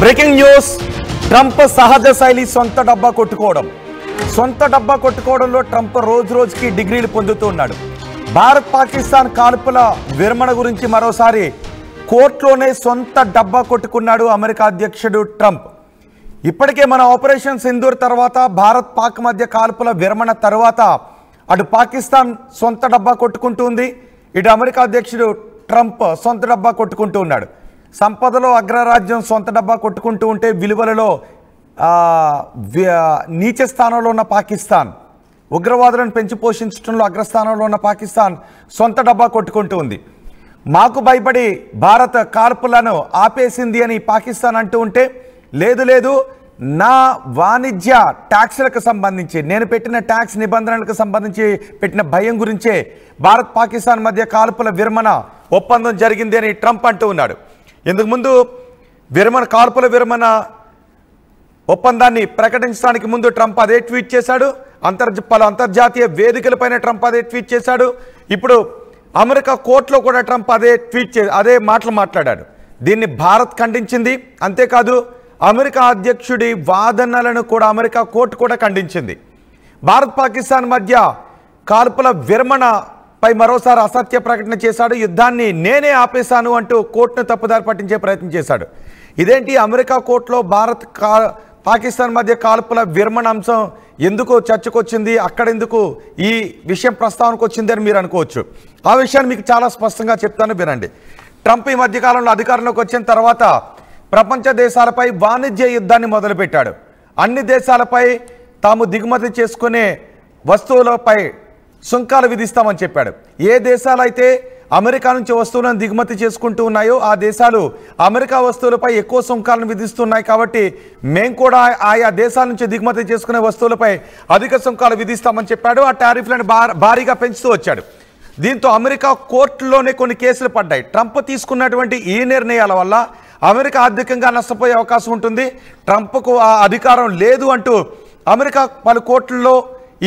Breaking news. Trump సహజ శైలి సొంత డబ్బా కొట్టుకోవడంలో ట్రంప్ రోజు రోజుకి డిగ్రీలు పొందుతూ ఉన్నాడు. భారత్ పాకిస్తాన్ కాల్పుల విరమణ గురించి మరోసారి కోర్టులోనే సొంత డబ్బా కొట్టుకున్నాడు అమెరికా అధ్యక్షుడు ట్రంప్. ఇప్పటికే మన ఆపరేషన్ సింధూర్ తర్వాత భారత్ పాక్ మధ్య కాల్పుల విరమణ తర్వాత అటు పాకిస్తాన్ సొంత డబ్బా కొట్టుకుంటుంది, ఇటు అమెరికా అధ్యక్షుడు ట్రంప్ సొంత డబ్బా కొట్టుకుంటూ ఉన్నాడు. సంపదలో అగ్రరాజ్యం సొంత డబ్బా కొట్టుకుంటూ ఉంటే విలువలలో నీచ స్థానంలో ఉన్న పాకిస్తాన్, ఉగ్రవాదులను పెంచి పోషించడంలో అగ్రస్థానంలో ఉన్న పాకిస్తాన్ సొంత డబ్బా కొట్టుకుంటూ ఉంది. మాకు భయపడి భారత్ కాల్పులను ఆపేసింది అని పాకిస్తాన్ అంటూ ఉంటే, లేదు నా వాణిజ్య ట్యాక్స్లకు సంబంధించి నేను పెట్టిన ట్యాక్స్ నిబంధనలకు సంబంధించి పెట్టిన భయం గురించే భారత్ పాకిస్తాన్ మధ్య కాల్పుల విరమణ ఒప్పందం జరిగింది అని ట్రంప్ అంటూ ఉన్నాడు. ఇంతకుముందు కాల్పుల విరమణ ఒప్పందాన్ని ప్రకటించడానికి ముందు ట్రంప్ అదే ట్వీట్ చేశాడు. పలు అంతర్జాతీయ వేదికలపైన ట్రంప్ అదే ట్వీట్ చేశాడు. ఇప్పుడు అమెరికా కోర్టులో కూడా ట్రంప్ అదే మాటలు మాట్లాడాడు. దీన్ని భారత్ ఖండించింది. అంతేకాదు అమెరికా అధ్యక్షుడి వాదనలను కూడా అమెరికా కోర్టు కూడా ఖండించింది. భారత్ పాకిస్తాన్ మధ్య కాల్పుల విరమణపై మరోసారి అసత్య ప్రకటన చేశాడు. యుద్ధాన్ని నేనే ఆపేశాను అంటూ కోర్టును తప్పుదారి పట్టించే ప్రయత్నం చేశాడు. ఇదేంటి, అమెరికా కోర్టులో భారత్ పాకిస్తాన్ మధ్య కాల్పుల విరమణ అంశం ఎందుకు చర్చకు వచ్చింది, అక్కడెందుకు ఈ విషయం ప్రస్తావనకు వచ్చింది అని మీరు అనుకోవచ్చు. ఆ విషయాన్ని మీకు చాలా స్పష్టంగా చెప్తాను, వినండి. ట్రంప్ ఈ మధ్యకాలంలో అధికారంలోకి వచ్చిన తర్వాత ప్రపంచ దేశాలపై వాణిజ్య యుద్ధాన్ని మొదలుపెట్టాడు. అన్ని దేశాలపై తాము దిగుమతి చేసుకునే వస్తువులపై సుంకాలు విధిస్తామని చెప్పాడు. ఏ దేశాలైతే అమెరికా నుంచి వస్తువులను దిగుమతి చేసుకుంటూ ఉన్నాయో ఆ దేశాలు అమెరికా వస్తువులపై ఎక్కువ సుంకాలను విధిస్తున్నాయి, కాబట్టి మేము కూడా ఆయా దేశాల నుంచి దిగుమతి చేసుకునే వస్తువులపై అధిక సుంకాలు విధిస్తామని చెప్పాడు. ఆ టారిఫ్లను భారీగా పెంచుతూ వచ్చాడు. దీంతో అమెరికా కోర్టులోనే కొన్ని కేసులు పడ్డాయి. ట్రంప్ తీసుకున్నటువంటి ఈ నిర్ణయాల వల్ల అమెరికా ఆర్థికంగా నష్టపోయే అవకాశం ఉంటుంది. ట్రంప్కు ఆ అధికారం లేదు అంటూ అమెరికా పలు కోర్టుల్లో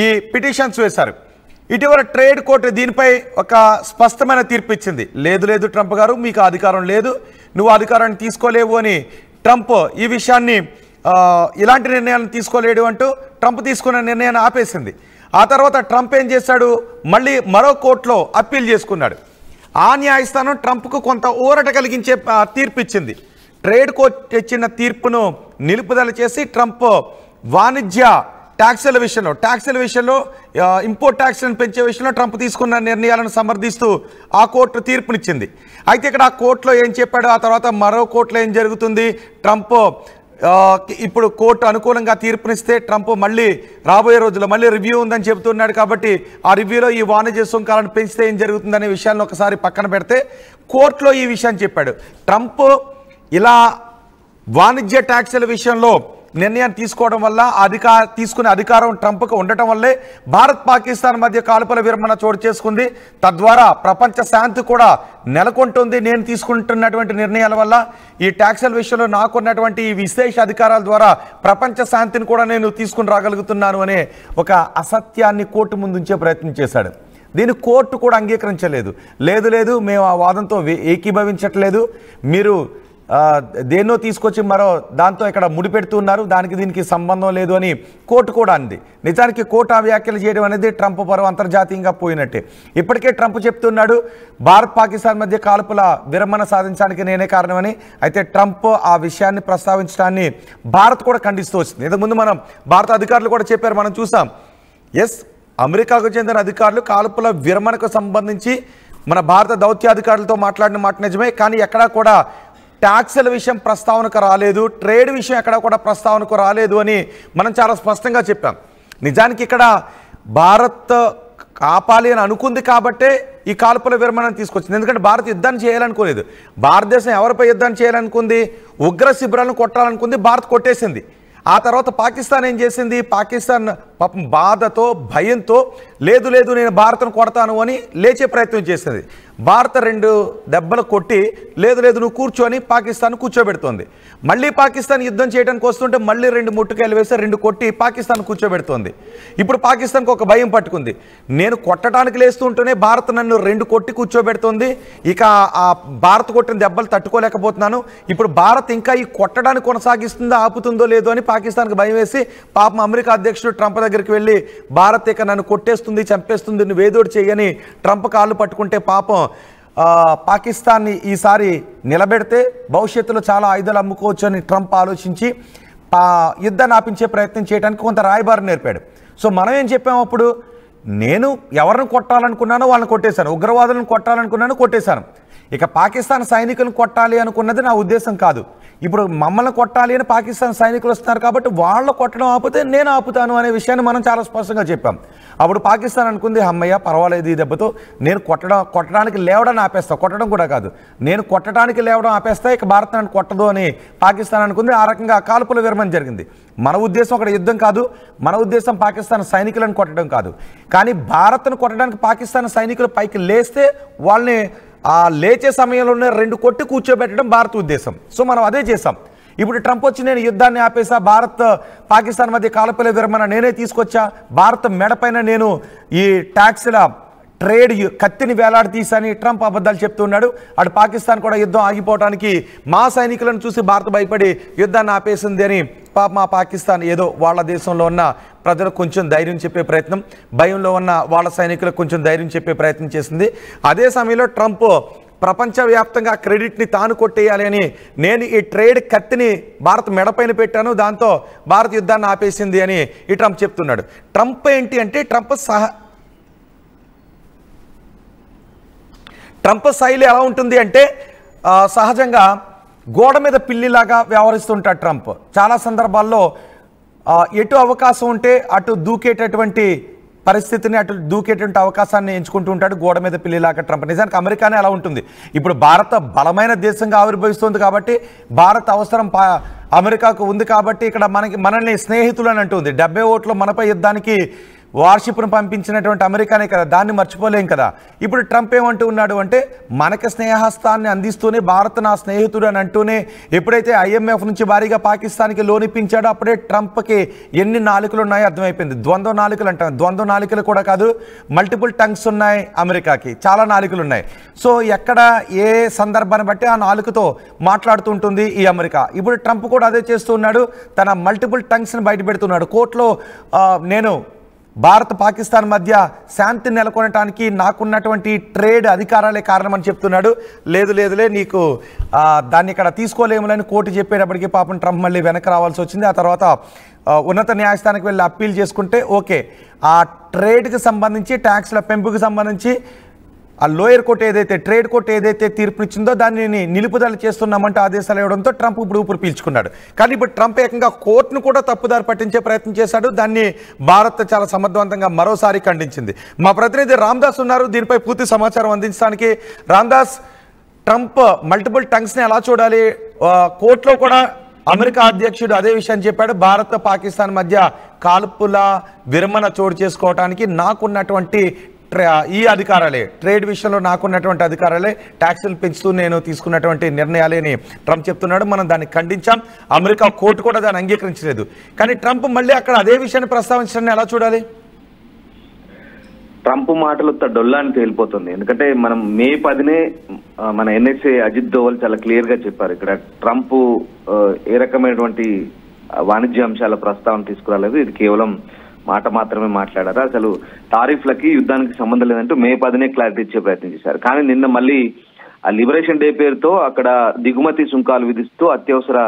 ఈ పిటిషన్స్ వేశారు. ఇటీవల ట్రేడ్ కోర్టు దీనిపై ఒక స్పష్టమైన తీర్పు ఇచ్చింది. లేదు ట్రంప్ గారు, మీకు అధికారం లేదు, నువ్వు అధికారాన్ని తీసుకోలేవు అని ట్రంప్ ఈ విషయాన్ని ఇలాంటి నిర్ణయాలను తీసుకోలేడు అంటూ ట్రంప్ తీసుకున్న నిర్ణయాన్ని ఆపేసింది. ఆ తర్వాత ట్రంప్ ఏం చేశాడు, మళ్ళీ మరో కోర్టులో అప్పీల్ చేసుకున్నాడు. ఆ న్యాయస్థానం ట్రంప్కు కొంత ఊరట కలిగించే తీర్పు ఇచ్చింది. ట్రేడ్ కోర్టు ఇచ్చిన తీర్పును నిలుపుదల చేసి ట్రంప్ వాణిజ్య ట్యాక్సుల విషయంలో ఇంపోర్ట్ ట్యాక్స్లను పెంచే విషయంలో ట్రంప్ తీసుకున్న నిర్ణయాలను సమర్థిస్తూ ఆ కోర్టు తీర్పునిచ్చింది. అయితే ఇక్కడ ఆ కోర్టులో ఏం చెప్పాడు, ఆ తర్వాత మరో కోర్టులో ఏం జరుగుతుంది, ట్రంప్ ఇప్పుడు కోర్టు అనుకూలంగా తీర్పునిస్తే ట్రంప్ మళ్ళీ రాబోయే రోజుల్లో మళ్ళీ రివ్యూ ఉందని చెబుతున్నాడు. కాబట్టి ఆ రివ్యూలో ఈ వాణిజ్య సుంకాలను పెంచితే ఏం జరుగుతుందనే విషయాన్ని ఒకసారి పక్కన పెడితే కోర్టులో ఈ విషయాన్ని చెప్పాడు. ట్రంప్ ఇలా వాణిజ్య ట్యాక్సుల విషయంలో నిర్ణయాన్ని తీసుకోవడం వల్ల తీసుకునే అధికారం ట్రంప్కు ఉండటం వల్లే భారత్ పాకిస్తాన్ మధ్య కాల్పుల విరమణ చోటు చేసుకుంది. తద్వారా ప్రపంచ శాంతి కూడా నెలకొంటుంది. నేను తీసుకుంటున్నటువంటి నిర్ణయాల వల్ల ఈ ట్యాక్సుల విషయంలో నాకున్నటువంటి ఈ విశేష అధికారాల ద్వారా ప్రపంచ శాంతిని కూడా నేను తీసుకుని రాగలుగుతున్నాను అనే ఒక అసత్యాన్ని కోర్టు ముందు ఉంచే ప్రయత్నం చేశాడు. దీన్ని కోర్టు కూడా అంగీకరించలేదు. లేదు మేము ఆ వాదంతో ఏకీభవించట్లేదు, మీరు దేన్నో తీసుకొచ్చి మరో దాంతో ఇక్కడ ముడిపెడుతున్నారు, దానికి దీనికి సంబంధం లేదు అని కోర్టు కూడా అంది. నిజానికి కోర్టు ఆ వ్యాఖ్యలు చేయడం అనేది ట్రంప్ పరువు అంతర్జాతీయంగా పోయినట్టే. ఇప్పటికే ట్రంప్ చెప్తున్నాడు భారత్ పాకిస్తాన్ మధ్య కాల్పుల విరమణ సాధించడానికి నేనే కారణమని. అయితే ట్రంప్ ఆ విషయాన్ని ప్రస్తావించడాన్ని భారత్ కూడా ఖండిస్తూ వచ్చింది. ఇంతకుముందు మనం భారత అధికారులు కూడా చెప్పారు, మనం చూసాం. అమెరికాకు చెందిన అధికారులు కాల్పుల విరమణకు సంబంధించి మన భారత దౌత్యాధికారులతో మాట్లాడిన మాట నిజమే, కానీ ఎక్కడా కూడా ట్యాక్సుల విషయం ప్రస్తావనకు రాలేదు, ట్రేడ్ విషయం ఎక్కడ కూడా ప్రస్తావనకు రాలేదు అని మనం చాలా స్పష్టంగా చెప్పాం. నిజానికి ఇక్కడ భారత్ కాపాలి అని అనుకుంది కాబట్టే ఈ కాల్పుల విరమణను తీసుకొచ్చింది. ఎందుకంటే భారత్ యుద్ధాన్ని చేయాలనుకోలేదు. భారతదేశం ఎవరిపై యుద్ధాన్ని చేయాలనుకుంది, ఉగ్ర శిబిరాలను కొట్టాలనుకుంది, భారత్ కొట్టేసింది. ఆ తర్వాత పాకిస్తాన్ ఏం చేసింది, పాకిస్తాన్ పాపం బాధతో భయంతో లేదు లేదు నేను భారత్ను కొడతాను అని లేచే ప్రయత్నం చేస్తుంది. భారత 2 దెబ్బలు కొట్టి లేదు లేదు నువ్వు కూర్చొని పాకిస్తాన్ కూర్చోబెడుతోంది. మళ్ళీ పాకిస్తాన్ యుద్ధం చేయడానికి వస్తుంటే మళ్ళీ 2 ముట్టుకాయలు వేసి 2 కొట్టి పాకిస్తాన్ కూర్చోబెడుతోంది. ఇప్పుడు పాకిస్తాన్కి ఒక భయం పట్టుకుంది. నేను కొట్టడానికి లేస్తుంటేనే భారత్ నన్ను 2 కొట్టి కూర్చోబెడుతోంది. ఇక ఆ భారత్ కొట్టిన దెబ్బలు తట్టుకోలేకపోతున్నాను. ఇప్పుడు భారత్ ఇంకా ఈ కొట్టడానికి కొనసాగిస్తుందో ఆపుతుందో లేదో అని పాకిస్తాన్కి భయం వేసి పాపం అమెరికా అధ్యక్షుడు ట్రంప్ దగ్గరికి వెళ్ళి భారత్ ఇక నన్ను కొట్టేస్తుంది చంపేస్తుంది నువ్వు ఏదోటి చేయని ట్రంప్ కాళ్ళు పట్టుకుంటే పాపం పాకిస్తాన్ని ఈసారి నిలబెడితే భవిష్యత్తులో చాలా ఆయుధాలు అమ్ముకోవచ్చు అని ట్రంప్ ఆలోచించి యుద్ధాన్ని ఆపించే ప్రయత్నం చేయడానికి కొంత రాయబారం నేర్పాడు. సో మనం ఏం చెప్పాము అప్పుడు, నేను ఎవరిని కొట్టాలనుకున్నానో వాళ్ళని కొట్టేశాను, ఉగ్రవాదులను కొట్టాలనుకున్నాను కొట్టేశాను. ఇక పాకిస్తాన్ సైనికులను కొట్టాలి అనుకున్నది నా ఉద్దేశం కాదు. ఇప్పుడు మమ్మల్ని కొట్టాలి అని పాకిస్తాన్ సైనికులు వస్తున్నారు కాబట్టి వాళ్ళు కొట్టడం ఆపితే నేను ఆపుతాను అనే విషయాన్ని మనం చాలా స్పష్టంగా చెప్పాం. అప్పుడు పాకిస్తాన్ అనుకుంది అమ్మయ్య పర్వాలేదు ఈ దెబ్బతో నేను కొట్టడానికి లేవడాన్ని ఆపేస్తా, కొట్టడం కూడా కాదు నేను కొట్టడానికి లేవడం ఆపేస్తా, ఇక భారత్ నన్ను కొట్టదు అని పాకిస్తాన్ అనుకుంది. ఆ రకంగా కాల్పుల విరమణ జరిగింది. మన ఉద్దేశం అక్కడ యుద్ధం కాదు, మన ఉద్దేశం పాకిస్తాన్ సైనికులను కొట్టడం కాదు. కానీ భారత్ను కొట్టడానికి పాకిస్తాన్ సైనికులు పైకి లేస్తే వాళ్ళని ఆ లేచే సమయంలోనే 2 కొట్టి కూర్చోబెట్టడం భారత్ ఉద్దేశం. సో మనం అదే చేసాం. ఇప్పుడు ట్రంప్ వచ్చి నేను యుద్ధాన్ని ఆపేసా, భారత్ పాకిస్తాన్ మధ్య కాల్పుల విరమణ నేనే తీసుకొచ్చా, భారత్ మెడపైన నేను ఈ ట్యాక్స్ల ట్రేడ్ కత్తిని వేలాడదీసని ట్రంప్ అబద్ధాలు చెప్తున్నాడు. అటు పాకిస్తాన్ కూడా యుద్ధం ఆగిపోవడానికి మా సైనికులను చూసి భారత్ భయపడి యుద్ధాన్ని ఆపేసింది అని మా పాకిస్తాన్ ఏదో వాళ్ళ దేశంలో ఉన్న ప్రజలకు కొంచెం ధైర్యం చెప్పే ప్రయత్నం, భయంలో ఉన్న వాళ్ళ సైనికులకు కొంచెం ధైర్యం చెప్పే ప్రయత్నం చేసింది. అదే సమయంలో ట్రంప్ ప్రపంచవ్యాప్తంగా క్రెడిట్ని తాను కొట్టేయాలి అని నేను ఈ ట్రేడ్ కత్తిని భారత్ మెడపైన పెట్టాను, దాంతో భారత్ యుద్ధాన్ని ఆపేసింది అని ఈ ట్రంప్ చెప్తున్నాడు. ట్రంప్ ఏంటి అంటే ట్రంప్ శైలి ఎలా ఉంటుంది అంటే సహజంగా గోడ మీద పిల్లిలాగా వ్యవహరిస్తుంటాడు ట్రంప్. చాలా సందర్భాల్లో ఎటు అవకాశం ఉంటే అటు దూకేటటువంటి పరిస్థితిని, అటు దూకేటువంటి అవకాశాన్ని ఎంచుకుంటూ ఉంటాడు గోడ మీద పిల్లిలాగా ట్రంప్. నిజానికి అమెరికానే అలా ఉంటుంది. ఇప్పుడు భారత బలమైన దేశంగా ఆవిర్భవిస్తుంది కాబట్టి భారత్ అవసరం అమెరికాకు ఉంది కాబట్టి ఇక్కడ మనల్ని స్నేహితులు అని అంటుంది. 70 ఓట్లు మనపై యుద్ధానికి వార్షిప్ను పంపించినటువంటి అమెరికానే కదా, దాన్ని మర్చిపోలేం కదా. ఇప్పుడు ట్రంప్ ఏమంటూ ఉన్నాడు అంటే మనకి స్నేహస్తాన్ని అందిస్తూనే భారత్ నా స్నేహితుడు అని అంటూనే ఎప్పుడైతే IMF నుంచి భారీగా పాకిస్తాన్కి లోన్ ఇప్పించాడో అప్పుడే ట్రంప్కి ఎన్ని నాలుకలు ఉన్నాయో అర్థమైపోయింది. ద్వంద్వ నాలుకలు అంటాం, ద్వంద్వ నాలుకలు కూడా కాదు, మల్టిపుల్ టంగ్స్ ఉన్నాయి అమెరికాకి, చాలా నాలుకలు ఉన్నాయి. సో ఎక్కడ ఏ సందర్భాన్ని బట్టి ఆ నాలుకతో మాట్లాడుతూ ఉంటుంది ఈ అమెరికా. ఇప్పుడు ట్రంప్ కూడా అదే చేస్తూ ఉన్నాడు, తన మల్టిపుల్ టంగ్స్ని బయట పెడుతున్నాడు. కోర్టులో నేను భారత్ పాకిస్తాన్ మధ్య శాంతి నెలకొనటానికి నాకున్నటువంటి ట్రేడ్ అధికారాలే కారణమని చెప్తున్నాడు. లేదులే నీకు దాన్ని ఇక్కడ తీసుకోలేములని కోర్టు చెప్పేటప్పటికీ పాపం ట్రంప్ మళ్ళీ వెనక్కి రావాల్సి వచ్చింది. ఆ తర్వాత ఉన్నత న్యాయస్థానానికి వెళ్ళి అప్పీల్ చేసుకుంటే ఓకే, ఆ ట్రేడ్కి సంబంధించి ట్యాక్స్ల పెంపుకి సంబంధించి ఆ లోయర్ కోర్టు ఏదైతే ట్రేడ్ కోర్టు ఏదైతే తీర్పునిచ్చిందో దాన్ని నిలుపుదల చేస్తున్నామంటే ఆదేశాలు ఇవ్వడంతో ట్రంప్ ఇప్పుడు ఊపిరి పీల్చుకున్నాడు. కానీ ఇప్పుడు ట్రంప్ ఏకంగా కోర్టును కూడా తప్పుదారి పట్టించే ప్రయత్నం చేశాడు. దాన్ని భారత్ చాలా సమర్థవంతంగా మరోసారి ఖండించింది. మా ప్రతినిధి రామ్దాస్ ఉన్నారు దీనిపై పూర్తి సమాచారం అందించడానికి. రామ్దాస్, ట్రంప్ మల్టిపుల్ టంగ్స్ని ఎలా చూడాలి? కోర్టులో కూడా అమెరికా అధ్యక్షుడు అదే విషయాన్ని చెప్పాడు, భారత్ పాకిస్తాన్ మధ్య కాల్పుల విరమణ చోటు చేసుకోవడానికి నాకున్నటువంటి ఈ అధికారాలే, ట్రేడ్ విషయంలో నాకున్నటువంటి అధికారాలే, ట్యాక్సులు పెంచుతూ నేను తీసుకున్నటువంటి నిర్ణయాలే అని ట్రంప్ చెప్తున్నాడు. మనం దాన్ని ఖండించాం, అమెరికా కోర్టు కూడా దాన్ని అంగీకరించలేదు. కానీ ట్రంప్ మళ్ళీ అక్కడ అదే విషయాన్ని ప్రస్తావించడాన్ని ఎలా చూడాలి? ట్రంప్ మాటలు డొల్లా అని తేలిపోతుంది. ఎందుకంటే మనం మే 10నే మన NSA అజిత్ దోవల్ చాలా క్లియర్ గా చెప్పారు, ఇక్కడ ట్రంప్ ఏ రకమైనటువంటి వాణిజ్య అంశాల ప్రస్తావన తీసుకురాలేదు, ఇది కేవలం మాట మాత్రమే మాట్లాడారు, అసలు టారిఫ్లకి యుద్ధానికి సంబంధం లేదంటూ మే 10నే క్లారిటీ ఇచ్చే ప్రయత్నం చేశారు. కానీ నిన్న మళ్ళీ ఆ లిబరేషన్ డే పేరుతో అక్కడ దిగుమతి సుంకాలు విధిస్తూ అత్యవసర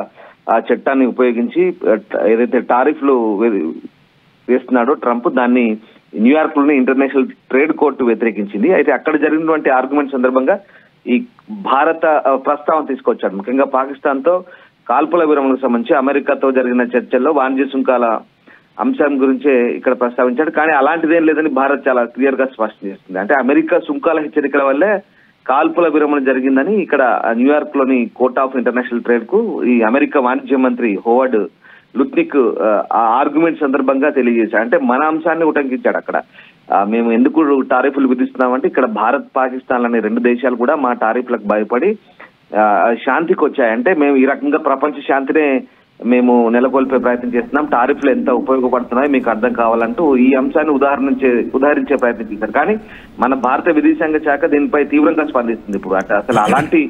చట్టాన్ని ఉపయోగించి ఏదైతే టారిఫ్లు వేస్తున్నాడో ట్రంప్, దాన్ని న్యూయార్క్ లోని ఇంటర్నేషనల్ ట్రేడ్ కోర్టు వ్యతిరేకించింది. అయితే అక్కడ జరిగినటువంటి ఆర్గ్యుమెంట్ సందర్భంగా ఈ భారత ప్రస్తావన తీసుకొచ్చాడు. ముఖ్యంగా పాకిస్తాన్ తో కాల్పుల విరమణకు సంబంధించి అమెరికాతో జరిగిన చర్చల్లో వాణిజ్య సుంకాల అంశం గురించే ఇక్కడ ప్రస్తావించాడు. కానీ అలాంటిదేం లేదని భారత్ చాలా క్లియర్ గా స్పష్టం చేస్తుంది. అంటే అమెరికా సుంకాల హెచ్చరికల వల్లే కాల్పుల విరమణ జరిగిందని ఇక్కడ న్యూయార్క్ లోని కోర్ట్ ఆఫ్ ఇంటర్నేషనల్ ట్రేడ్ కు ఈ అమెరికా వాణిజ్య మంత్రి హోవర్డ్ లుత్నిక్ ఆ ఆర్గ్యుమెంట్ సందర్భంగా తెలియజేశాడు. అంటే మన అంశాన్ని ఉటంకించాడు అక్కడ. మేము ఎందుకు టారిఫ్లు విధిస్తున్నామంటే ఇక్కడ భారత్ పాకిస్తాన్ అనే రెండు దేశాలు కూడా మా టారిఫ్లకు భయపడి శాంతికి వచ్చాయంటే మేము ఈ రకంగా ప్రపంచ శాంతినే మేము నెలకొల్పే ప్రయత్నం చేస్తున్నాం, టారిఫ్లు ఎంత ఉపయోగపడుతున్నాయో మీకు అర్థం కావాలంటూ ఈ అంశాన్ని ఉదాహరించే ప్రయత్నం చేశారు. కానీ మన భారత విదేశాంగ శాఖ దీనిపై తీవ్రంగా స్పందిస్తుంది. ఇప్పుడు అంటే అసలు అలాంటి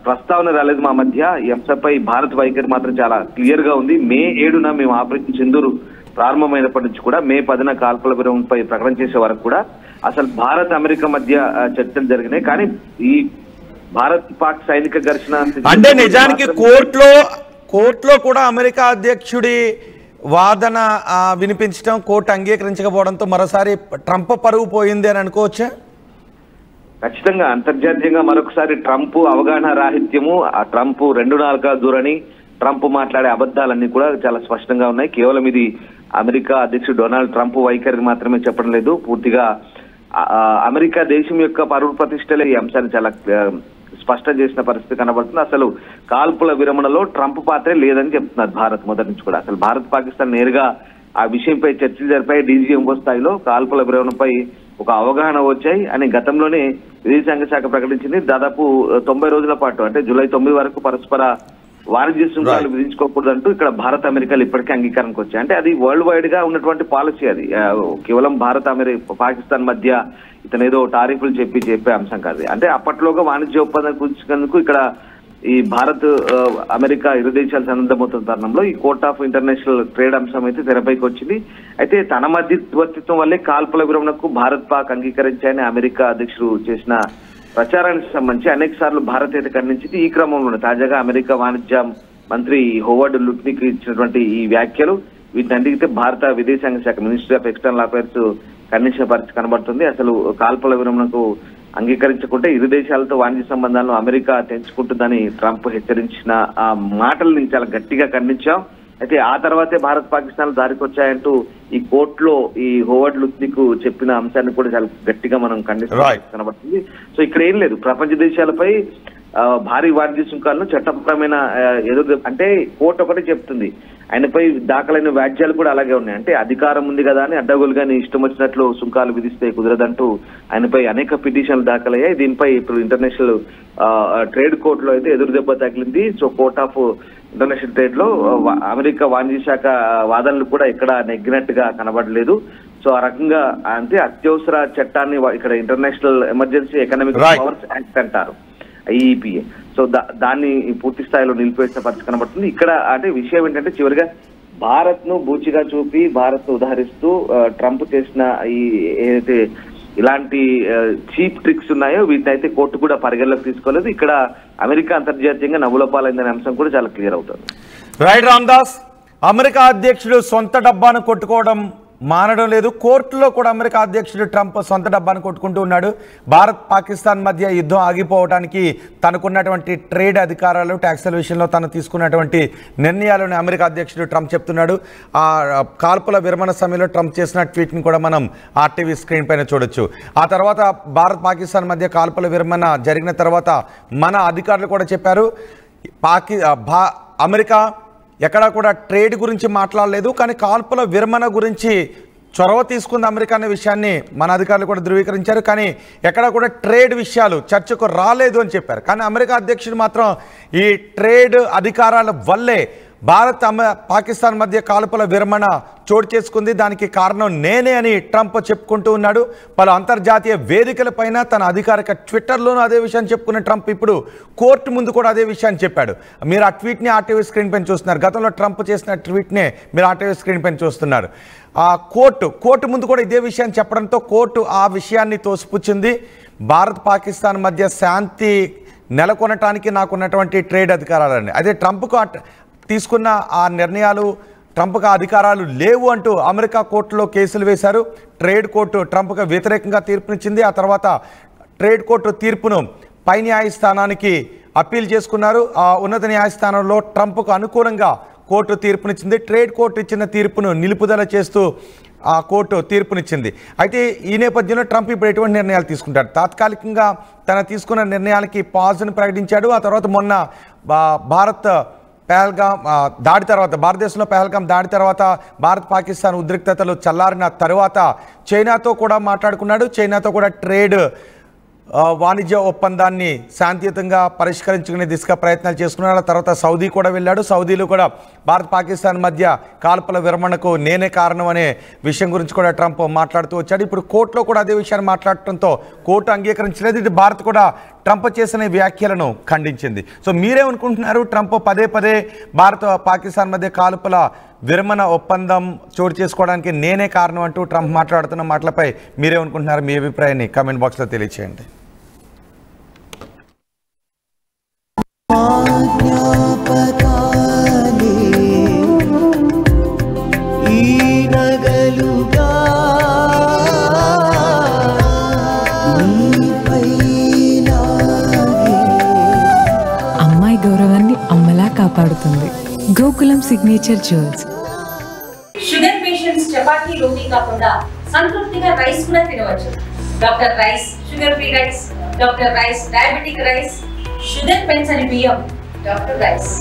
ప్రస్తావన రాలేదు మా మధ్య. ఈ అంశంపై భారత్ వైఖరి మాత్రం చాలా క్లియర్ గా ఉంది. మే 7న మేము ఆపరేషన్ సింధూర్ ప్రారంభమైనప్పటి నుంచి కూడా మే 10న కాల్పుల విరమణపై ప్రకటన చేసే వరకు కూడా అసలు భారత్ అమెరికా మధ్య చర్చలు జరిగినాయి. కానీ ఈ భారత్ పాక్ సైనిక ఘర్షణ అంటే నిజానికి కోర్టులో కూడా అమెరికా అధ్యక్షుడి వాదన వినిపించడం కోర్టు అంగీకరించకపోవడంతో మరోసారి ట్రంప్ పరువు పోయింది అని అనుకోవచ్చా? ఖచ్చితంగా అంతర్జాతీయంగా మరొకసారి ట్రంప్ అవగాహన రాహిత్యము, ఆ ట్రంప్ 2 నాలుక ధోరణి, ట్రంప్ మాట్లాడే అబద్ధాలన్నీ కూడా చాలా స్పష్టంగా ఉన్నాయి. కేవలం ఇది అమెరికా అధ్యక్షుడు డొనాల్డ్ ట్రంప్ వైఖరిని మాత్రమే చెప్పడం లేదు, పూర్తిగా అమెరికా దేశం యొక్క పరువు ప్రతిష్టలే ఈ అంశాన్ని చాలా స్పష్టం చేసిన పరిస్థితి కనబడుతుంది. అసలు కాల్పుల విరమణలో ట్రంప్ పాత్రే లేదని చెప్తున్నారు భారత్ మొదటి నుంచి కూడా. అసలు భారత్ పాకిస్తాన్ నేరుగా ఆ విషయంపై చర్చలు జరిపాయి. డీజీఎంఓ స్థాయిలో కాల్పుల విరమణపై ఒక అవగాహన వచ్చాయి అని గతంలోనే విదేశాంగ శాఖ ప్రకటించింది. దాదాపు 90 రోజుల పాటు అంటే జూలై 9 వరకు పరస్పర వాణిజ్య సుంకాలు విధించుకోకూడదంటూ ఇక్కడ భారత్ అమెరికాలు ఇప్పటికే అంగీకారానికి వచ్చాయి. అంటే అది వరల్డ్ వైడ్ గా ఉన్నటువంటి పాలసీ. అది కేవలం భారత్ పాకిస్తాన్ మధ్య ఇతనేదో టారిఫ్లు చెప్పే అంశం కాదు. అంటే అప్పట్లోగా వాణిజ్య ఒప్పందం కుదించేందుకు ఇక్కడ ఈ భారత్ అమెరికా ఇరు దేశాలు సన్నద్ధమవుతున్న తరుణంలో ఈ కోర్ట్ ఆఫ్ ఇంటర్నేషనల్ ట్రేడ్ అంశం అయితే తెరపైకి వచ్చింది. అయితే తన మధ్యవర్తిత్వం వల్లే కాల్పుల విరమణకు భారత్ పాక్ అంగీకరించాయని అమెరికా అధ్యక్షుడు చేసిన ప్రచారానికి సంబంధించి అనేక సార్లు భారత్ అయితే ఖండించింది. ఈ క్రమంలోనే తాజాగా అమెరికా వాణిజ్య మంత్రి హోవర్డ్ లుట్నిక్ ఇచ్చినటువంటి ఈ వ్యాఖ్యలు వీటిని అడిగితే భారత విదేశాంగ శాఖ మినిస్ట్రీ ఆఫ్ ఎక్స్టర్నల్ అఫైర్స్ ఖండించిన పరిస్థితి కనబడుతుంది. అసలు కాల్పుల విరమణకు అంగీకరించకుంటే ఇరు దేశాలతో వాణిజ్య సంబంధాలను అమెరికా తెంచుకుంటుందని ట్రంప్ హెచ్చరించిన ఆ మాటల్ని చాలా గట్టిగా ఖండించాం. అయితే ఆ తర్వాతే భారత్ పాకిస్తాన్ దారికి వచ్చాయంటూ ఈ కోర్టులో ఈ హోవర్డ్ లుత్నిక్ చెప్పిన అంశాన్ని కూడా చాలా గట్టిగా మనం కనబడుతుంది. సో ఇక్కడ ఏం లేదు, ప్రపంచ దేశాలపై భారీ వాణిజ్య సుంకాలను చట్టపరమైన అంటే కోర్టు ఒకటి చెప్తుంది, ఆయనపై దాఖలైన వ్యాజ్యాలు కూడా అలాగే ఉన్నాయి. అంటే అధికారం ఉంది కదా అని అడ్డగోలుగాని ఇష్టం వచ్చినట్లు సుంకాలు విధిస్తే కుదరదంటూ ఆయనపై అనేక పిటిషన్లు దాఖలయ్యాయి. దీనిపై ఇప్పుడు ఇంటర్నేషనల్ ట్రేడ్ కోర్టులో అయితే ఎదురు దెబ్బ తగిలింది. So court of international trade లో అమెరికా వాణిజ్య శాఖ వాదనలు కూడా ఎక్కడ నెగ్గినట్టుగా కనబడలేదు. సో ఆ రకంగా అంటే అత్యవసర చట్టాన్ని ఇక్కడ international emergency economic powers act అంటారు, ఐఈపిఏ. సో దాన్ని పూర్తి స్థాయిలో నిలిపివేసిన పరిస్థితి కనబడుతుంది. ఇక్కడ అంటే విషయం ఏంటంటే చివరిగా భారత్ ను బూచిగా చూపి భారత్ ను ఉదాహరిస్తూ ట్రంప్ చేసిన ఈ ఏదైతే ఇలాంటి చీప్ ట్రిక్స్ ఉన్నాయో వీటిని అయితే కోర్టు కూడా పరిగణలోకి తీసుకోలేదు. ఇక్కడ అమెరికా అంతర్జాతీయంగా నవ్వుల పాలైందనే అంశం కూడా చాలా క్లియర్ అవుతుంది. రైట్ రామ్దాస్, అమెరికా అధ్యక్షుడు సొంత డబ్బాను కొట్టుకోవడం మానడం లేదు. కోర్టులో కూడా అమెరికా అధ్యక్షుడు ట్రంప్ సొంత డబ్బాను కొట్టుకుంటూ ఉన్నాడు. భారత్ పాకిస్తాన్ మధ్య యుద్ధం ఆగిపోవడానికి తనకున్నటువంటి ట్రేడ్ అధికారాలు, ట్యాక్సుల విషయంలో తను తీసుకున్నటువంటి నిర్ణయాలను అమెరికా అధ్యక్షుడు ట్రంప్ చెప్తున్నాడు. ఆ కాల్పుల విరమణ సమయంలో ట్రంప్ చేసిన ట్వీట్ని కూడా మనం ఆర్టీవీ స్క్రీన్ పైన చూడొచ్చు. ఆ తర్వాత భారత్ పాకిస్తాన్ మధ్య కాల్పుల విరమణ జరిగిన తర్వాత మన అధికారులు కూడా చెప్పారు, అమెరికా ఎక్కడా కూడా ట్రేడ్ గురించి మాట్లాడలేదు, కానీ కాల్పుల విరమణ గురించి చొరవ తీసుకుంది అమెరికా అనే విషయాన్ని మన అధికారులు కూడా ధృవీకరించారు. కానీ ఎక్కడా కూడా ట్రేడ్ విషయాలు చర్చకు రాలేదు అని చెప్పారు. కానీ అమెరికా అధ్యక్షుడు మాత్రం ఈ ట్రేడ్ అధికారాల వల్లే భారత్ పాకిస్తాన్ మధ్య కాల్పుల విరమణ చోటు చేసుకుంది, దానికి కారణం నేనే అని ట్రంప్ చెప్పుకుంటూ ఉన్నాడు. పలు అంతర్జాతీయ వేదికలపైన తన అధికారిక ట్విట్టర్లోనూ అదే విషయాన్ని చెప్పుకున్న ట్రంప్ ఇప్పుడు కోర్టు ముందు కూడా అదే విషయాన్ని చెప్పాడు. మీరు ఆ ట్వీట్ని ఆర్టీవీ స్క్రీన్ పైన చూస్తున్నారు. గతంలో ట్రంప్ చేసిన ట్వీట్నే మీరు ఆర్టీవీ స్క్రీన్ పైన చూస్తున్నారు. ఆ కోర్టు ముందు కూడా ఇదే విషయాన్ని చెప్పడంతో కోర్టు ఆ విషయాన్ని తోసిపుచ్చింది. భారత్ పాకిస్తాన్ మధ్య శాంతి నెలకొనటానికి నాకున్నటువంటి ట్రేడ్ అధికారాలని, అదే ట్రంప్కు తీసుకున్న ఆ నిర్ణయాలు, ట్రంప్కు అధికారాలు లేవు అంటూ అమెరికా కోర్టులో కేసులు వేశారు. ట్రేడ్ కోర్టు ట్రంప్కు వ్యతిరేకంగా తీర్పునిచ్చింది. ఆ తర్వాత ట్రేడ్ కోర్టు తీర్పును పై న్యాయస్థానానికి అప్పీల్ చేసుకున్నారు. ఆ ఉన్నత న్యాయస్థానంలో ట్రంప్కు అనుకూలంగా కోర్టు తీర్పునిచ్చింది. ట్రేడ్ కోర్టు ఇచ్చిన తీర్పును నిలుపుదల చేస్తూ ఆ కోర్టు తీర్పునిచ్చింది. అయితే ఈ నేపథ్యంలో ట్రంప్ ఇప్పుడు ఎటువంటి నిర్ణయాలు తీసుకుంటారు? తాత్కాలికంగా తన తీసుకున్న నిర్ణయాలకి పాజ్ను ప్రకటించాడు. ఆ తర్వాత మొన్న భారత్ పహల్గాం దాడి తర్వాత, భారతదేశంలో పహల్గాం దాడి తర్వాత భారత్ పాకిస్తాన్ ఉద్రిక్తతలు చల్లారిన తర్వాత చైనాతో కూడా మాట్లాడుకున్నాడు. చైనాతో కూడా ట్రేడ్ వాణిజ్య ఒప్పందాన్ని శాంతియుతంగా పరిష్కరించుకునే దిశగా ప్రయత్నాలు చేసుకున్నాడు. తర్వాత సౌదీ కూడా వెళ్ళాడు. సౌదీలో కూడా భారత్ పాకిస్తాన్ మధ్య కాల్పుల విరమణకు నేనే కారణం అనే విషయం గురించి కూడా ట్రంప్ మాట్లాడుతూ వచ్చాడు. ఇప్పుడు కోర్టులో కూడా అదే విషయాన్ని మాట్లాడటంతో కోర్టు అంగీకరించలేదు. ఇది భారత్ కూడా ట్రంప్ చేసిన వ్యాఖ్యలను ఖండించింది. సో మీరేమనుకుంటున్నారు? ట్రంప్ పదే పదే భారత్ పాకిస్తాన్ మధ్య కాల్పుల విరమణ ఒప్పందం చోటు చేసుకోవడానికి నేనే కారణం అంటూ ట్రంప్ మాట్లాడుతున్న మాటలపై మీరేమనుకుంటున్నారు? మీ అభిప్రాయాన్ని కామెంట్ బాక్స్లో తెలియచేయండి. అమ్మాయి గౌరవాన్ని అమ్మలా కాపాడుతుంది Gokulam signature jewels. Sugar patients చపాతీ రోటీ కాకుండా సంతృప్తిగా రైస్ కూడా తినవచ్చు. Doctor rice, sugar free rice, doctor rice, diabetic rice, sugar పెంచని బియ్యం, డాక్టర్ రైస్.